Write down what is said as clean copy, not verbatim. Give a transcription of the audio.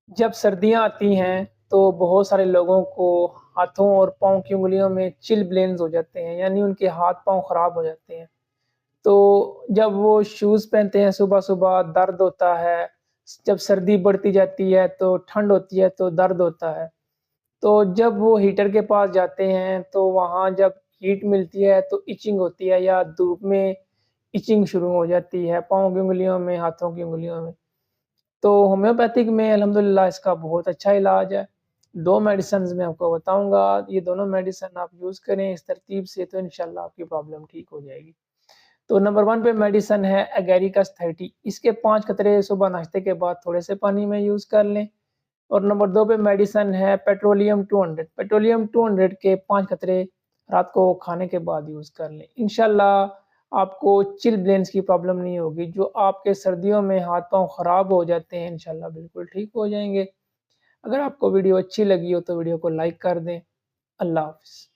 جب سردیاں آتی ہیں تو بہت سارے لوگوں کو ہاتھوں اور پاؤں کی انگلیوں میں چل بلینز ہو جاتے ہیں، یعنی ان کے ہاتھ پاؤں خراب ہو جاتے ہیں۔ تو جب وہ شوز پہنتے ہیں صبح صبح درد ہوتا ہے، جب سردی بڑھتی جاتی ہے تو ٹھنڈ ہوتی ہے تو درد ہوتا ہے۔ تو جب وہ ہیٹر کے پاس جاتے ہیں تو وہاں جب ہیٹ ملتی ہے تو ایچنگ ہوتی ہے یا دھوپ میں ایچنگ شروع ہو جاتی ہے پاؤں کی انگلیوں میں، ہاتھوں کی انگلیوں میں۔ تو ہومیوپیتھک میں الحمدللہ اس کا بہت اچھا علاج ہے۔ 2 میڈیسنز میں آپ کو بتاؤں گا، یہ دونوں میڈیسن آپ یوز کریں اس ترتیب سے تو انشاءاللہ آپ کی پرابلم ٹھیک ہو جائے گی۔ تو نمبر 1 پہ میڈیسن ہے ایگیریکس 30، اس کے 5 قطرے صبح ناشتے کے بعد تھوڑے سے پانی میں یوز کر لیں۔ اور نمبر 2 پہ میڈیسن ہے پیٹرولیم 200، پیٹرولیم 200 کے 5 قطرے رات کو کھانے کے بعد یوز کر لیں۔ انشاءاللہ آپ کو چل بلینز کی پرابلم نہیں ہوگی، جو آپ کے سردیوں میں ہاتھ پاؤں خراب ہو جاتے ہیں انشاءاللہ بالکل ٹھیک ہو جائیں گے۔ اگر آپ کو ویڈیو اچھی لگی ہو تو ویڈیو کو لائک کر دیں۔ اللہ حافظ۔